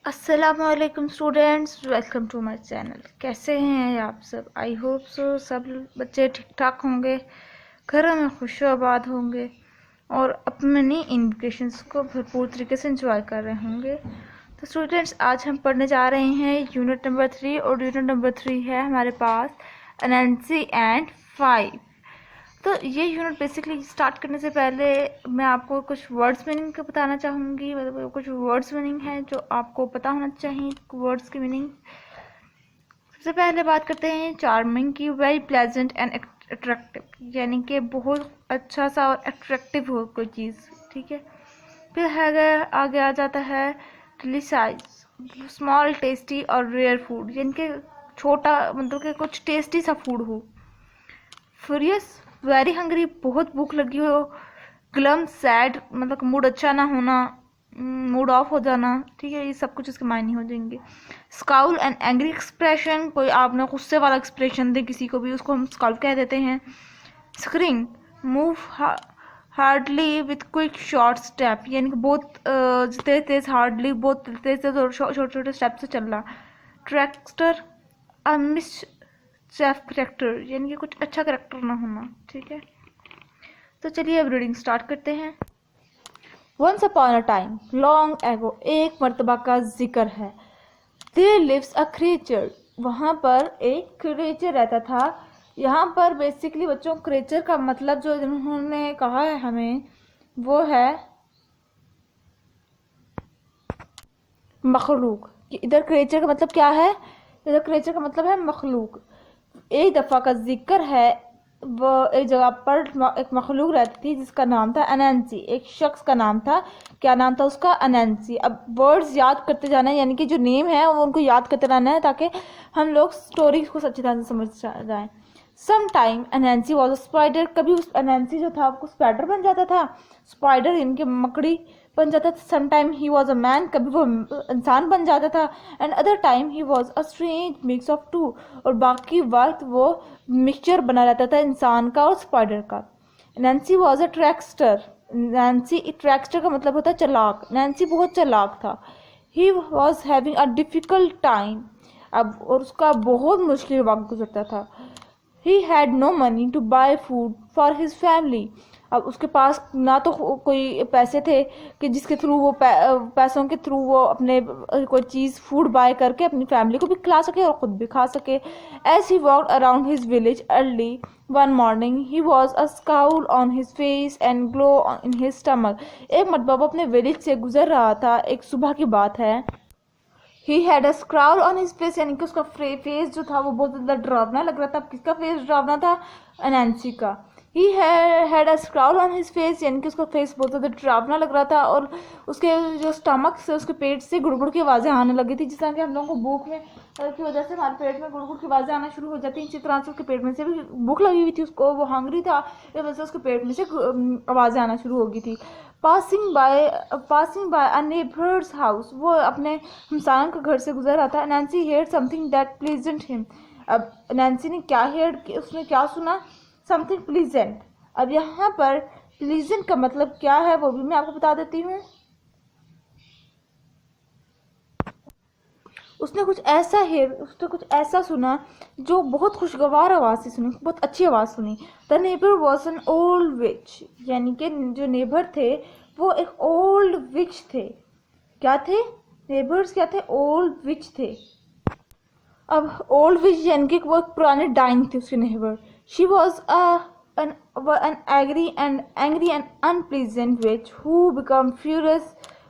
अस्सलामुअलैकुम students, welcome to my channel. कैसे हैं आप सब? आई होप सो सब बच्चे ठीक ठाक होंगे, घरों में खुशआबाद होंगे और अपनी इन्विकेशंस को भरपूर तरीके से एंजॉय कर रहे होंगे। तो स्टूडेंट्स, आज हम पढ़ने जा रहे हैं यूनिट नंबर 3 और यूनिट नंबर 3 है हमारे पास एनएनसी एंड 5। तो ये यूनिट बेसिकली स्टार्ट करने से पहले मैं आपको कुछ वर्ड्स मीनिंग का बताना चाहूँगी। मतलब कुछ वर्ड्स मीनिंग है जो आपको पता होना चाहिए। वर्ड्स की मीनिंग सबसे पहले बात करते हैं चार्मिंग की। वेरी प्लेजेंट एंड अट्रैक्टिव, यानी कि बहुत अच्छा सा और अट्रैक्टिव हो कोई चीज़, ठीक है। फिर है आगे आ जाता है डिलीसाइज, स्मॉल टेस्टी और रेयर फूड, यानी कि छोटा, मतलब कि कुछ टेस्टी सा फूड हो। फ्यूरियस, वेरी हंग्री, बहुत भूख लगी हो। ग्लम, सैड, मतलब मूड अच्छा ना होना, मूड ऑफ हो जाना, ठीक है। ये सब कुछ इसके मायने हो जाएंगे। स्काउल एंड एंग्री एक्सप्रेशन, कोई आपने गुस्से वाला एक्सप्रेशन दे किसी को भी, उसको हम स्काउल कह देते हैं। Scurrying, move hardly with quick short step, यानी कि बहुत तेज तेज, हार्डली बहुत तेज तेज और छोटे छोटे स्टेप से चलना। ट्रैक्टर, मिस सेफ करेक्टर, यानी कि कुछ अच्छा करेक्टर ना होना, ठीक है। तो चलिए अब रीडिंग स्टार्ट करते हैं। Once upon a time, long ago, एक मर्तबा का जिक्र है। देयर लिव्स अ क्रिएचर, वहाँ पर एक क्रिएचर रहता था। यहाँ पर बेसिकली बच्चों क्रिएचर का मतलब जो उन्होंने कहा है हमें, वो है मखलूक। इधर क्रिएचर का मतलब क्या है? इधर क्रिएचर का मतलब है मखलूक। एक दफ़ा का जिक्र है, वो एक जगह पर एक मखलूक रहती थी जिसका नाम था अनैंसी। एक शख्स का नाम था, क्या नाम था उसका? अनैंसी। अब वर्ड्स याद करते जाना है, यानी कि जो नेम है वो उनको याद करते रहना है ताकि हम लोग स्टोरी को अच्छी तरह से समझ जाएं। Some time Anansi was a spider, कभी उस अनैंसी जो था वो स्पाइडर बन जाता था। स्पाइडर इनके मकड़ी बन जाता था। Some time he was a man, कभी वो इंसान बन जाता था। And other time he was a strange mix of two, और बाकी वक्त वो मिक्सचर बना रहता था इंसान का और स्पाइडर का। Nancy was a trickster, Nancy, trickster का मतलब होता है चालाक। नैन्सी बहुत चालाक था। He was having a difficult time, अब और उसका बहुत मुश्किल वक्त गुजरता था। He had no money to buy food for his family, अब उसके पास ना तो कोई पैसे थे कि जिसके थ्रू वो पैसों के थ्रू वो अपने कोई चीज़ फूड बाय करके अपनी फैमिली को भी खिला सके और ख़ुद भी खा सके। As he walked around his village early one morning, he was a scowl on his face and glow in his stomach, एक मरतबा वो अपने विलेज से गुजर रहा था, एक सुबह की बात है। He had a scowl on his face, यानी कि उसका फेस जो था वो बहुत ज़्यादा डरावना लग रहा था। किसका फेस डरावना था? अनैंसी का। He had a scowl on his face, यानी कि उसका फेस बहुत ज़्यादा डरावना लग रहा था और उसके जो स्टमक से, उसके पेट से गुड़गुड़ की आवाज़ें आने लगी थी। जिस तरह कि हम लोगों को भूख में की वजह से हमारे पेट में गुड़गुड़ की आवाज़ें आना शुरू हो जाती हैं, इसी तरह से उसके पेट में से भी भूख लगी हुई थी उसको, वो हंग्री था, इस वजह से उसके पेट में से आवाज़ें आना शुरू हो गई थी। Passing by a neighbour's house, वो अपने हमसायों के घर से गुजर रहा था। Nancy heard something that pleasant him, अब नैन्सी ने क्या हेard, उसने क्या सुना? Something pleasant. अब यहाँ पर प्लीजेंट का मतलब क्या है वो भी मैं आपको बता देती हूँ। उसने कुछ ऐसा सुना जो बहुत खुशगवार आवाज़ से सुनी, बहुत अच्छी आवाज़ सुनी। The neighbour was an old witch, यानी कि जो नेबर थे वो एक ओल्ड विच थे। क्या थे? नेबर्स क्या थे? ओल्ड विच थे। अब ओल्ड विच यानी कि वो एक पुराने डाइन थे उसके neighbour. She was an angry and unpleasant witch who became furious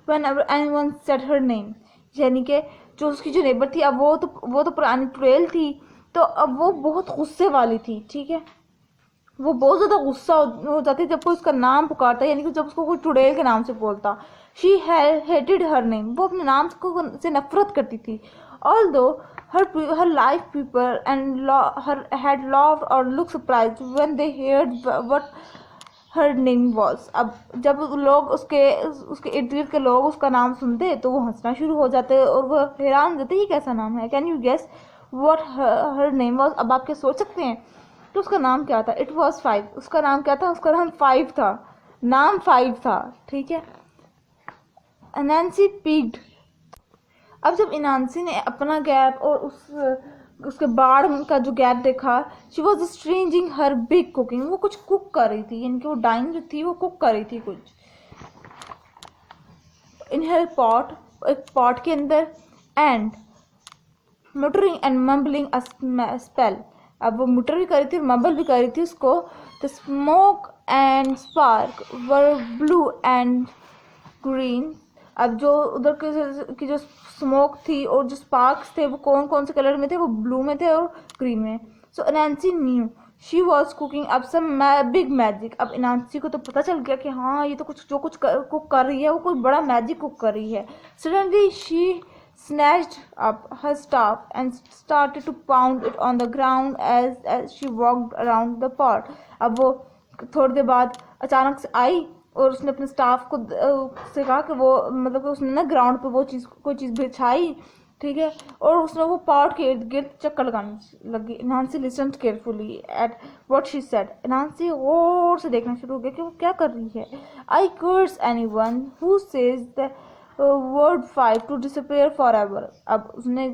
whenever anyone said her name, यानी कि जो उसकी जो नेबर थी, अब वो तो पुरानी ट्रेल थी, तो अब वो बहुत गुस्से वाली थी, ठीक है। वो बहुत ज़्यादा गुस्सा हो जाती जब कोई उसका नाम पुकारता, यानी कि जब उसको कोई चुड़ैल के नाम से बोलता। शी हेटेड हर नेम, वो अपने नाम से नफरत करती थी। Although her life people and her had loved or looked surprised when they heard what her name was, अब जब लोग उसके इर्द गिर्द के लोग उसका नाम सुनते तो वो हंसना शुरू हो जाते और वो हैरान होते ये कैसा नाम है। Can you guess what her name was? अब आप क्या सोच सकते हैं तो उसका नाम क्या था? इट वॉज 5, उसका नाम क्या था? उसका नाम 5 था, नाम 5 था, ठीक है। नैन्सी पीक्ड, अब जब इनांसी ने अपना गैप और उसके बाढ़ का जो गैप देखा, she was stirring her big cooking, वो कुछ कुक कर रही थी, यानी कि वो डाइन जो थी वो कुक कर रही थी कुछ इन हर पॉट, एक पॉट के अंदर, and muttering and mumbling a spell। अब वो मुटर भी कर रही थी और मम्बल भी कर रही थी उसको। The smoke and spark were blue and green. अब जो उधर की जो स्मोक थी और जो स्पार्क्स थे वो कौन कौन से कलर में थे, वो ब्लू में थे और ग्रीन में। सो इनांसी न्यू शी वॉज कुकिंग अब सम बिग मैजिक। अब इनांसी को तो पता चल गया कि हाँ ये तो कुछ कुक कर रही है, वो कोई बड़ा मैजिक कुक कर रही है। Suddenly she snatched up her staff and started to pound it on the ground as she walked around the pot। अब वो थोड़ी देर बाद अचानक से आई और उसने अपने स्टाफ को से कहा कि वो मतलब कि उसने ना ग्राउंड पे वो चीज़ कोई चीज़ बिछाई, ठीक है, और उसने वो पॉट के इर्द गिर्द चक्कर लगाने लगी। Anansi listened carefully at what she said. Anansi गौर से देखना शुरू हो गया कि वो क्या कर रही है। I curse anyone who says the word 5 to disappear forever. अब उसने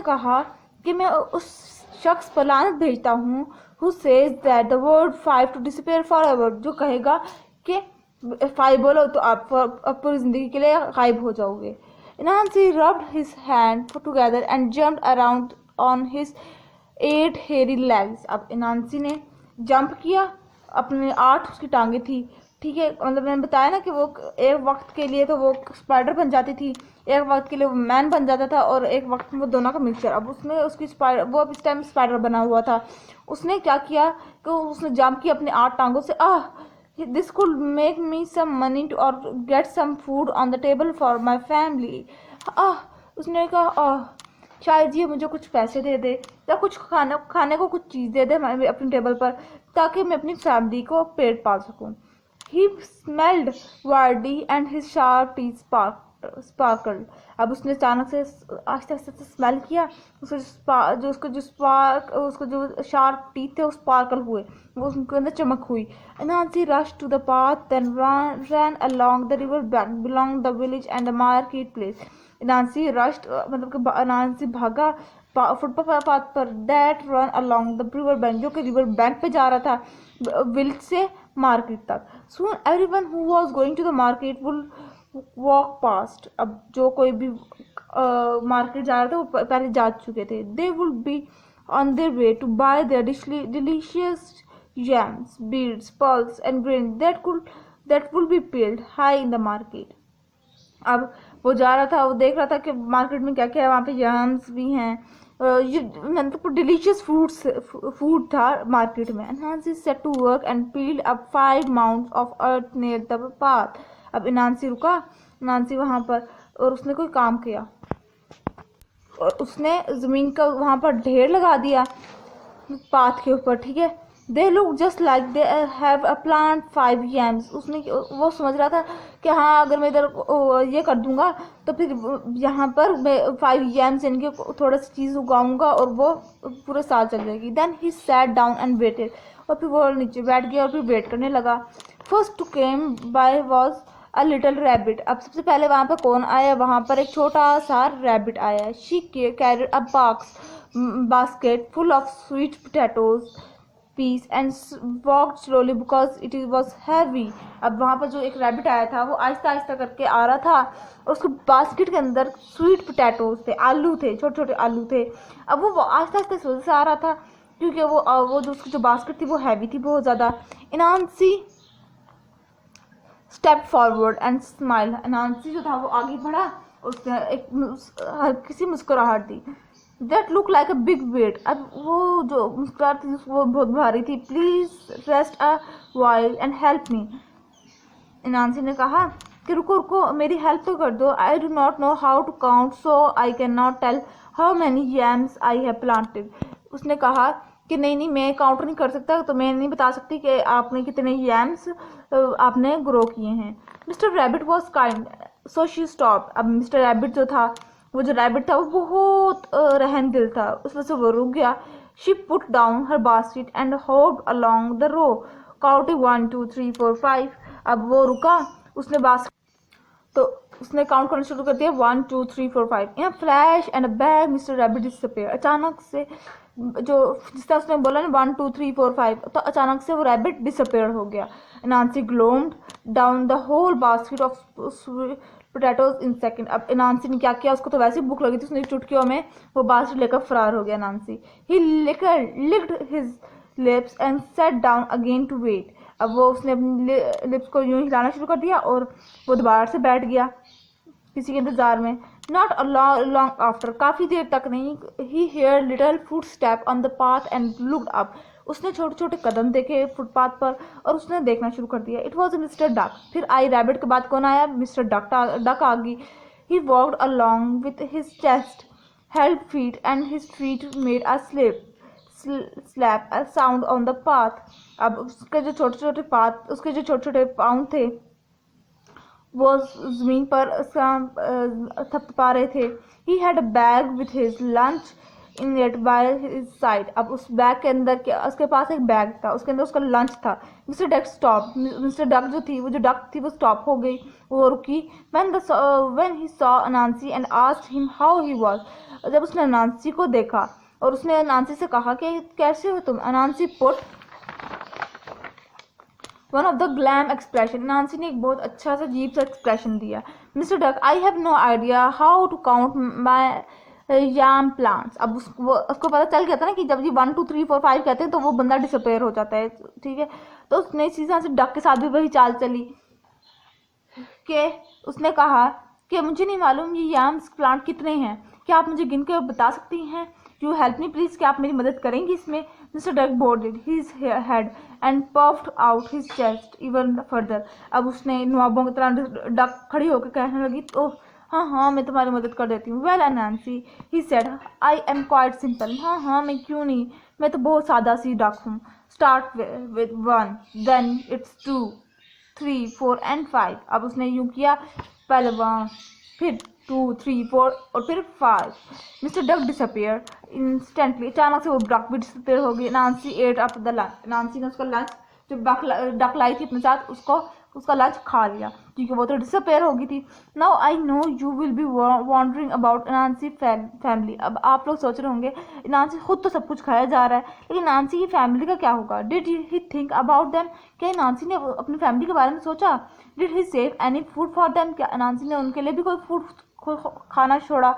कहा कि मैं उस शख्स पर लानत भेजता हूँ who says that the word 5 to disappear forever, जो कहेगा कि 5 बोलो तो आप पूरी जिंदगी के लिए गायब हो जाओगे। इनांसी rubbed his hand together and jumped around on his 8 hairy legs। अब इनांसी ने जंप किया, अपने 8 उसकी टांगे थी, ठीक है, मतलब मैंने बताया ना कि वो एक वक्त के लिए तो वो स्पाइडर बन जाती थी, एक वक्त के लिए वो मैन बन जाता था और एक वक्त में वो दोनों का मिक्सचर। अब उसने उसकी वो अब इस टाइम स्पाइडर बना हुआ था। उसने क्या किया कि उसने जंप किया अपने 8 टांगों से। This could make me some money to और get some food on the table for my family. उसने कहा शायद ये मुझे कुछ पैसे दे दे या कुछ खाने को कुछ चीज़ दे दे अपनी टेबल पर, ताकि मैं अपनी फैमिली को पेट पाल सकूँ। He smelled warty and his sharp teeth sparkled। अब उसने अचानक से आस्ते आस्ते से स्मेल किया, उसको जो शार्प टीथ थे वो स्पार्कल हुए, वो उसके अंदर चमक हुई। Nancy rushed to the path, then ran along the river bank belong the village and the market place। Nancy rushed मतलब कि नांसी भागा फुटपाथ पर, that run along the river bank, जो कि रिवर बैंक पे जा रहा था विलेज से मार्केट तक। Soon everyone who was going to the market will walk past. अब जो कोई भी मार्केट जा रहा था वो पहले जा चुके थे। They will be on their way to buy their delicious jams, beads, pearls and grain that will be peeled high in the market। अब वो जा रहा था, वो देख रहा था कि मार्केट में क्या क्या है, वहाँ पे जैम्स भी हैं, मतलब डिलीशियस फूड था मार्केट में। Nancy set to work and peeled up 5 mounds of earth near the path। अब इनांसी रुका, इनांसी वहाँ पर, और उसने कोई काम किया और उसने ज़मीन का वहाँ पर ढेर लगा दिया पाथ के ऊपर, ठीक है। They look just like they have a plant 5 yams। वो समझ रहा था कि हाँ अगर मैं इधर ये कर दूंगा तो फिर यहाँ पर मैं 5 yams इनके थोड़ा सी चीज़ उगाऊंगा और वो पूरे साल चल जाएगी। Then he sat down and waited, और फिर वो नीचे बैठ गया और फिर वेट करने लगा। First to came by was a little rabbit. अब सबसे पहले वहाँ पर कौन आया, वहाँ पर एक छोटा सा रैबिट आया। She carried a basket full of sweet potatoes piece and walked slowly because it was heavy. अब वहाँ पर जो एक रैबिट आया था वो आहिस्ता आहिस्ता करके आ रहा था और उसके बास्केट के अंदर स्वीट पोटैटोज थे, आलू थे, छोटे छोटे आलू थे। अब वो आहिस्ता आहिस्ता से आ रहा था क्योंकि वो जो उसकी जो बास्केट थी वो हैवी थी बहुत ज़्यादा। इनांसी स्टेप फॉरवर्ड एंड स्माइल। इनांसी जो था वो आगे बढ़ा, उसने एक हल्की सी मुस्कुराहट दी। That look like a big weight। अब वो जो मुस्कुराहट थी वो बहुत भारी थी। Please rest a while and help me। इनांसी ने कहा कि रुको रुको मेरी हेल्प तो कर दो। I do not know how to count so I can not tell how many yams I have planted. उसने कहा कि नहीं मैं काउंट नहीं कर सकता, तो मैं नहीं बता सकती कि आपने कितने yams आपने ग्रो किए हैं। Mister rabbit was kind so she stop. अब मिस्टर रैबिट जो था, वो जो रैबिट था वो बहुत रहम दिल था, उस वजह से वो रुक गया। She put down her basket and hopped along the row counting 1 2 3 4 5। अब वो रुका, उसने बास्केट तो उसने काउंट करना शुरू कर दिया 1 2 3 4 5 इन flash and a bag mister rabbit disappear. अचानक से जो जिस तरह उसने बोला ना 1 2 3 4 5, तो अचानक से वो रैबिट डिसअपीयर हो गया। Nancy gobbled down the whole basket of potatoes in second. अब नांसी ने क्या किया, उसको तो वैसे ही भूख लगी थी, उसने चुटकियों में वो बास्केट लेकर फरार हो गया Nancy. He licked his lips and set down again to wait. अब वो उसने अपनी लिप्स को यूं हिलाना शुरू कर दिया और वो दोबारा से बैठ गया किसी के इंतजार में। नॉट अ लॉन्ग आफ्टर, काफी देर तक नहीं, he hear little feet step on the path and looked up. उसने छोटे छोटे कदम देखे फुटपाथ पर और उसने देखना शुरू कर दिया। It was mister duck. फिर आई रैबिट के बाद कौन आया, मिस्टर डक आ गई। He walked along with his chest held feet and his feet made a slap a sound on the path। अब उसके जो छोटे छोटे पाँव थे वो जमीन पर थपथपा रहे थे। He had a bag with his lunch in it by his side। अब उस बैग के अंदर उसके पास एक बैग था, उसके अंदर उसका लंच था। Mister duck stop. Mister duck जो डक थी वो स्टॉप हो गई, वो रुकी। when he saw Nancy and asked him how he was। जब उसने नांसी को देखा और उसने नांसी से कहा कि कैसे हो तुम। Nancy put one of the glum expression. Nancy ने एक बहुत अच्छा सा अजीब सा एक्सप्रेशन दिया। Mister Duck I have no idea how to count my yam plants. अब उसको पता चल गया था ना कि जब ये 1 2 3 4 5 कहते हैं तो वो बंदा डिसअपेयर हो जाता है, ठीक है। तो उसने इसी तरह से डक के साथ भी वही चाल चली कि उसने कहा कि मुझे नहीं मालूम ये याम्स प्लांट कितने हैं, क्या आप मुझे गिन के बता सकती हैं। यू हेल्प मी प्लीज, क्या आप मेरी मदद करेंगी इसमें। Mister duck boarded his head and puffed out his chest even further. अब उसने नवाबों की तरह डक खड़ी होकर कहने लगी, तो हाँ मैं तुम्हारी मदद कर देती हूँ। Well Nancy he said I am quite simple. हाँ मैं क्यों नहीं, मैं तो बहुत सादा सी डक हूँ। Start with 1 then it's 2 3 4 and 5। अब उसने यूँ किया, पहले 1 फिर 2 3 4 और फिर 5। Mister duck disappear instantly. अचानक से वो डक भी डिसअपियर हो गई। नांसी एट अप द लंच। नांसी ने उसका लंच जो डक लाई थी अपने साथ उसका लंच खा लिया क्योंकि वो तो डिसअपियर हो गई थी। Now I know you will be wondering about Nancy family. अब आप लोग सोच रहे होंगे नांसी खुद तो सब कुछ खाया जा रहा है, लेकिन नांसी की फैमिली का क्या होगा। Did he think about them, क्या नांसी ने अपनी फैमिली के बारे में सोचा। Did he save any food for them, क्या नांसी ने उनके लिए भी कोई फूड खाना छोड़ा।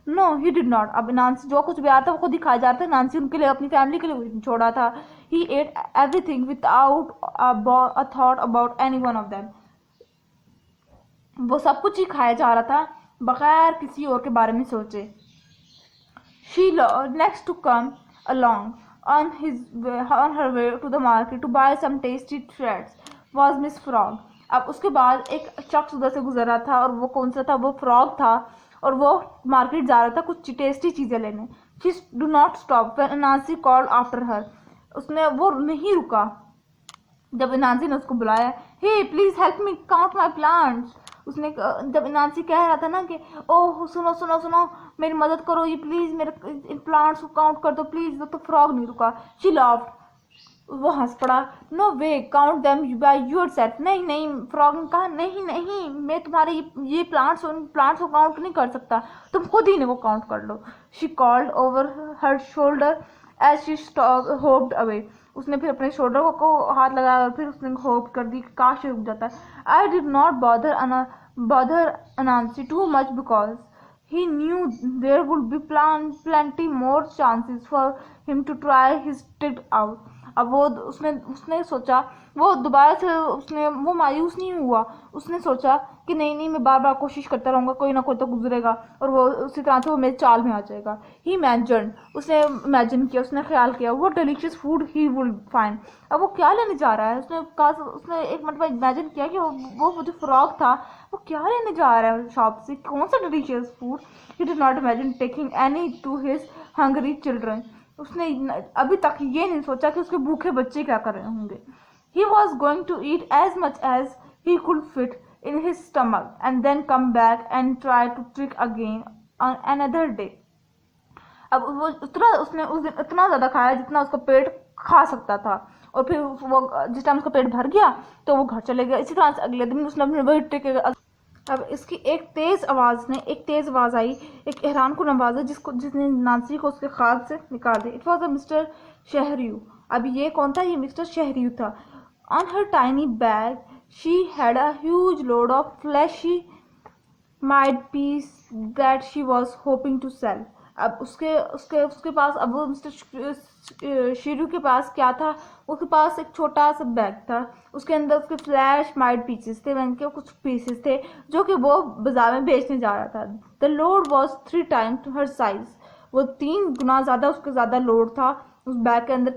No he did not. अब नांसी जो कुछ भी आता था वो खुद ही खाया जा रहा था, नांसी उनके लिए अपनी फैमिली के लिए छोड़ा था। He ate everything without a thought about any one of them. वो सब कुछ ही खाया जा रहा था बगैर किसी और के बारे में सोचे। She next to come along on her way to the market to buy some tasty treats was Miss Frog। अब उसके बाद एक शख्स उधर से गुजर रहा था और वो कौन सा था, वो फ्रॉग था और वो मार्केट जा रहा था कुछ टेस्टी चीजें लेने। She do not stop when Nancy called after her. वो नहीं रुका जब नांसी ने उसको बुलाया। Hey please help me count my plants. उसने जब नांसी कह रहा था ना कि ओह सुनो सुनो सुनो मेरी मदद करो, ये प्लीज मेरे इन प्लांट्स को काउंट कर दो प्लीज। तो फ्रॉग नहीं रुका। शी लाफ्ड, वो हंस पड़ा। No way count them by yourself. नहीं फ्रॉग ने कहा नहीं मैं तुम्हारे ये प्लांट्स को काउंट नहीं कर सकता, तुम खुद ही इन्हें काउंट कर लो। She called over her shoulder as she hopped away. उसने फिर अपने शोल्डर को हाथ लगाया और फिर उसने होप कर दी कि काश रुक जाता। I did not bother Anansi too much because he knew there would be plenty more chances for him to try his trick out। अब वो उसने सोचा, वो दोबारा से वो मायूस नहीं हुआ। उसने सोचा कि नहीं मैं बार बार कोशिश करता रहूँगा, कोई ना कोई तो गुजरेगा और वो उसी तरह से वो मेरे चाल में आ जाएगा। ही इमेजिन, उसने इमेजिन किया, उसने ख्याल किया वो delicious food he would find. अब वो क्या लेने जा रहा है, उसने एक मतलब इमेजिन किया कि वो जो फ्रॉग था वो क्या लेने जा रहा है शॉप से, कौन सा delicious food. He did not imagine taking any two his Hungary children. उसने अभी तक ये नहीं सोचा कि उसके भूखे बच्चे क्या कर रहे होंगे। He was going to eat as much as he could fit in his stomach and then come back and try to trick again on another day। अब वो उसने उस दिन इतना ज़्यादा खाया जितना उसका पेट खा सकता था और फिर वो जिस टाइम उसका पेट भर गया तो वो घर चले गया। इसी तरह से अगले दिन उसने अपने वही ट्रिक अब इसकी एक तेज आवाज़ आई, एक हैरान को नवाजा जिसने नांसी को उसके ख्वाब से निकाल दिया। It was a Mister Shrew. अब ये कौन था? ये मिस्टर शहरियू था। On her tiny bag she had a huge load of flashy maize peas that she was hoping to sell. अब उसके उसके उसके पास, अब वो मिस्टर शीरू के पास क्या था? उसके पास एक छोटा सा बैग था, उसके अंदर उसके फ्लैश माइड पीसेस थे, उनके कुछ पीसेस थे जो कि वो बाजार में बेचने जा रहा था। The load was 3 times her size. वो 3 गुना ज़्यादा उसका ज़्यादा लोड था उस बैग के अंदर,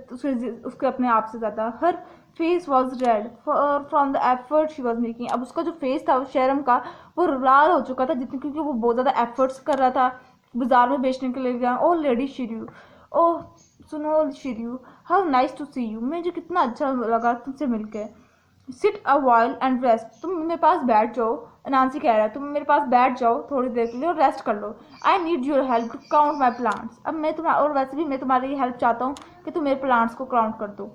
उसके अपने आप से ज़्यादा। Her face was red from the effort she was making. अब उसका जो फेस था शर्म का, वो लाल हो चुका था जितनी, क्योंकि वो बहुत ज़्यादा एफर्ट्स कर रहा था बाजार में बेचने के लिए गया। ओ लेडी शिरयू, ओह सुनो Shrew, how nice to see you, मुझे कितना अच्छा लगा तुमसे मिलकर। Sit a while and rest, तुम मेरे पास बैठ जाओ। नांसी कह रहा है तुम मेरे पास बैठ जाओ थोड़ी देर के लिए और रेस्ट कर लो। I need your help to count my plants. अब मैं तुम्हारा, और वैसे भी मैं तुम्हारी हेल्प चाहता हूँ कि तुम मेरे प्लांट्स को काउंट कर दो।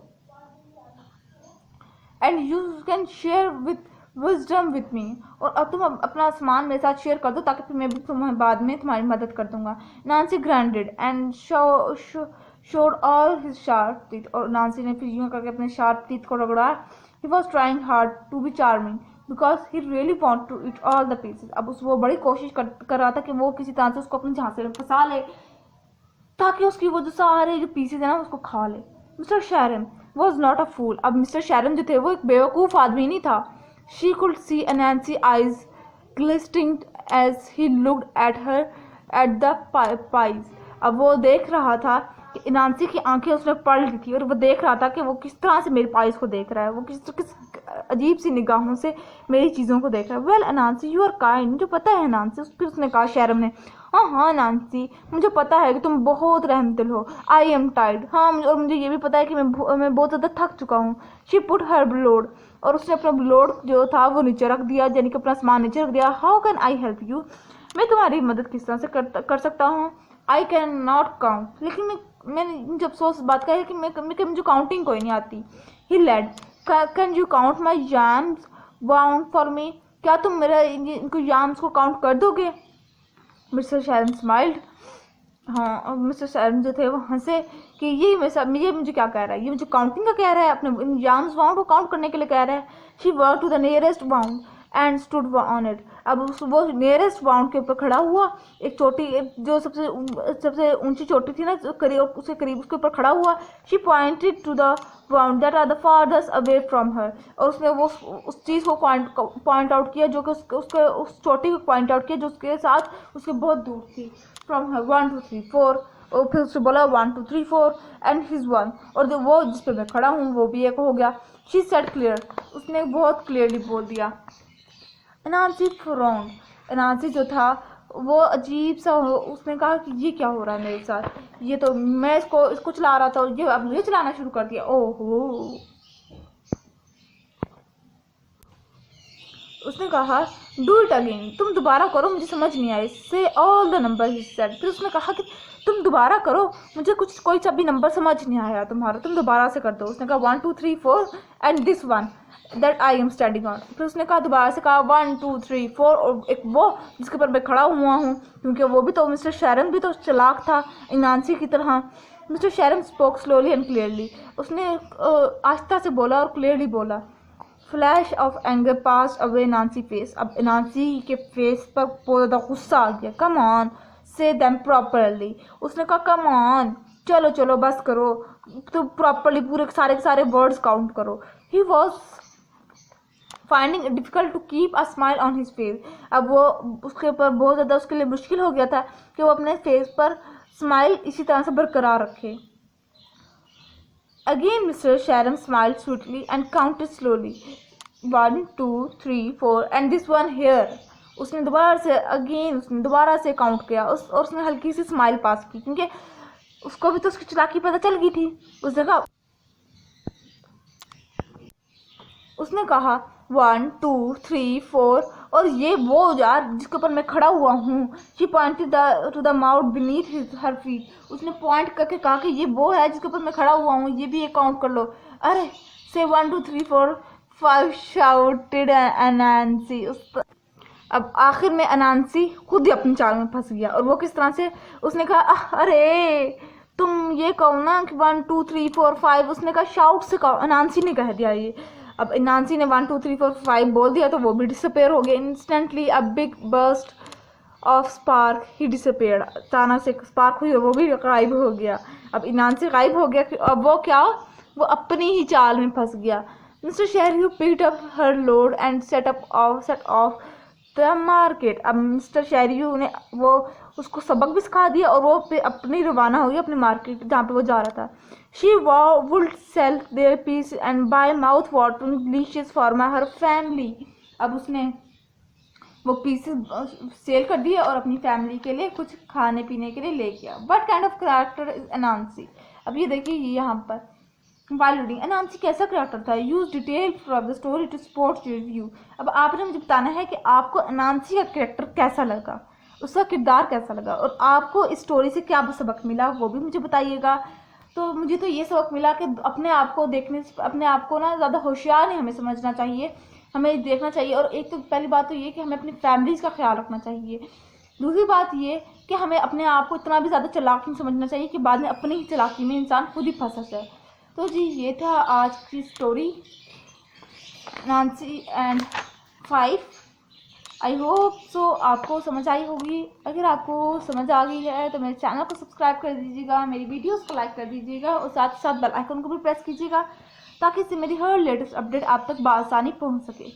And you can share with wisdom with me, और अब तुम अपना सामान मेरे साथ शेयर कर दो ताकि फिर मैं भी तुम्हें बाद में तुम्हारी मदद कर दूंगा। Nancy grinned and showed all his sharp teeth, और नांसी ने फिर यूं करके अपने शार्प टीथ को रगड़ा। He was trying hard to be charming because he really want to eat all the pieces. अब वो बड़ी कोशिश कर रहा था कि वो किसी तरह से उसको अपने झांसे में फंसा ले ताकि उसकी वो जो सारे जो पीसेज है ना उसको खा ले। मिस्टर शैरम वॉज नॉट अ फूल। अब मिस्टर शैरम जो थे वो एक बेवकूफ़ आदमी नहीं था। She could see Nancy eyes glistening as he looked at her at the pies। अब वो देख रहा था कि नांसी की आंखें उसने पढ़ ली थी और वो देख रहा था कि वो किस तरह से मेरे पाइस को देख रहा है, वो किस अजीब सी निगाहों से मेरी चीज़ों को देख रहा है। वेल नांसी यू आर काइंड, मुझे पता है नांसी, फिर उसने कहा शैरम ने, हाँ नांसी मुझे पता है कि तुम बहुत रहमदिल हो। आई एम टायर्ड, हाँ और मुझे ये भी पता है कि मैं बहुत ज़्यादा थक चुका हूँ। शी पुट हर लोड, और उसने अपना लोड जो था वो नीचे रख दिया, यानी कि अपना सामान नीचे रख दिया। How can I help you, मैं तुम्हारी मदद किस तरह से कर सकता हूँ। आई कैन नॉट काउंट, लेकिन मैंने जब सोच बात कही कि मुझे काउंटिंग कोई नहीं आती। He lied, can you count my yams round for me, क्या तुम मेरा इनको याम्स को काउंट कर दोगे। मिस्टर शैरन स्माइल्ड, हाँ, और मिस्टर शैरन जो थे वो हंसे कि ये मुझे क्या कह रहा है, ये मुझे काउंटिंग का कह रहा है, अपने याम्स वाउंड को काउंट करने के लिए कह रहा है। She work to the nearest mound and stood on it. अब वो नियरेस्ट वाउंड के ऊपर खड़ा हुआ, एक चोटी जो सबसे ऊंची चोटी थी ना करीब, उसके करीब उसके ऊपर खड़ा हुआ। She pointed to the mound that are the farthest away from her, और उसने वो उस चीज़ को पॉइंट आउट किया जो कि उसके उस चोटी को पॉइंट आउट किया जो उसके साथ उसके बहुत दूर थी। फ्रॉम हर 1 2 3 4, और फिर उससे बोला 1 2 3 4 एंड हिज 1, और जो वो जिस पे मैं खड़ा हूँ वो भी एक हो गया। शी सेड क्लियर, उसने बहुत क्लियरली बोल दिया। नांसी फ्रॉन्ड, नांसी जो था वो अजीब सा उसने कहा कि ये क्या हो रहा है मेरे साथ, ये तो मैं इसको चला रहा था, ये अब मुझे चलाना शुरू कर दिया। ओहो, उसने कहा डू इट अगेन, तुम दोबारा करो, मुझे समझ नहीं आया। से all the number he said, फिर उसने कहा कि तुम दोबारा करो, मुझे कोई सा भी नंबर समझ नहीं आया तुम्हारा, तुम दोबारा से कर दो। उसने कहा 1 2 3 4 and this one that I am standing on. फिर उसने कहा दोबारा से कहा 1 2 3 4, और एक वो जिसके ऊपर मैं खड़ा हुआ हूँ, क्योंकि वो भी तो मिस्टर शैरन भी तो चालाक था नांसी की तरह। Mister Shrew spoke slowly and clearly, उसने आहिस्ता से बोला और क्लियरली बोला। Flash of anger pass away Nancy face, अब नांसी के फेस पर बहुत ज़्यादा गुस्सा आ गया। कम ऑन से देम प्रॉपरली, उसने कहा कम ऑन, चलो चलो बस करो, तो प्रॉपरली पूरे सारे के सारे वर्ड्स काउंट करो। He was finding it difficult to keep a smile on his face, अब वो उसके ऊपर बहुत ज़्यादा उसके लिए मुश्किल हो गया था कि वो अपने फेस पर स्माइल इसी तरह से बरकरार रखे। Again Mr. Sharam smiled sweetly and counted slowly. 1 2 3 4 and this one here. उसने दोबारा से काउंट किया और उसने हल्की सी स्माइल पास की, क्योंकि उसको भी तो उसकी चालाकी पता चल गई थी। उसने कहा 1 2 3 4, और ये वो यार जिसके ऊपर मैं खड़ा हुआ हूँ। She pointed to the mouth beneath her feet, उसने पॉइंट करके कहा कि ये वो है जिसके ऊपर मैं खड़ा हुआ हूँ, ये भी एक काउंट कर लो। अरे से 1 2 3 4 5 शाउटेड नैंसी। अब आखिर में अनांसी खुद ही अपनी चाल में फंस गया। और वो किस तरह से, उसने कहा अरे तुम ये कहो ना कि 1 2 3 4 5, उसने कहा शाउट से कहो। अनांसी ने कह दिया ये। अब अनांसी ने 1 2 3 4 5 बोल दिया तो वो भी डिसअपेयर हो गया। Instantly a big burst of spark he disappeared, अचानक से स्पार्क हुई और वो भी गायब हो गया। अब अनांसी गायब हो गया, अब वो क्या, वो अपनी ही चाल में फंस गया। Mister Shrew picked up her load and set off the market. अब मिस्टर शेरयू ने वो उसको सबक भी सिखा दिया और वो अपनी रवाना हो गई अपनी मार्केट जहाँ पे वो जा रहा था। She would sell their piece and buy mouth watering delicious for her family. अब उसने वो पीसेस सेल कर दिए और अपनी फैमिली के लिए कुछ खाने पीने के लिए ले गया। What kind of character is Anansi. अब ये देखिए यहाँ पर while reading, अनांसी कैसा कैरेक्टर था। Use detail from the story to support your view. अब आपने मुझे बताना है कि आपको अनांसी का कैरेक्टर कैसा लगा, उसका किरदार कैसा लगा, और आपको इस स्टोरी से क्या सबक मिला वो भी मुझे बताइएगा। तो मुझे तो ये सबक मिला कि अपने आप को देखने से, अपने आप को ना ज़्यादा होशियार नहीं हमें समझना चाहिए, हमें देखना चाहिए। और एक तो पहली बात तो ये कि हमें अपनी फैमिलीज़ का ख्याल रखना चाहिए। दूसरी बात ये कि हमें अपने आप को इतना भी ज़्यादा चालाक नहीं समझना चाहिए कि बाद में अपनी ही चालाकी में इंसान खुद ही फंस जाए। तो जी ये था आज की story Nancy and 5। I hope so आपको समझ आई होगी। अगर आपको समझ आ गई है तो मेरे चैनल को सब्सक्राइब कर दीजिएगा, मेरी वीडियोस को लाइक कर दीजिएगा और साथ ही साथ बेल आइकन को भी प्रेस कीजिएगा ताकि इससे मेरी हर लेटेस्ट अपडेट आप तक बआसानी पहुंच सके।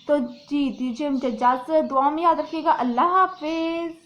तो जी दीजिए मुझे इजाज़त, दुआ में याद रखिएगा। अल्लाह हाफिज़।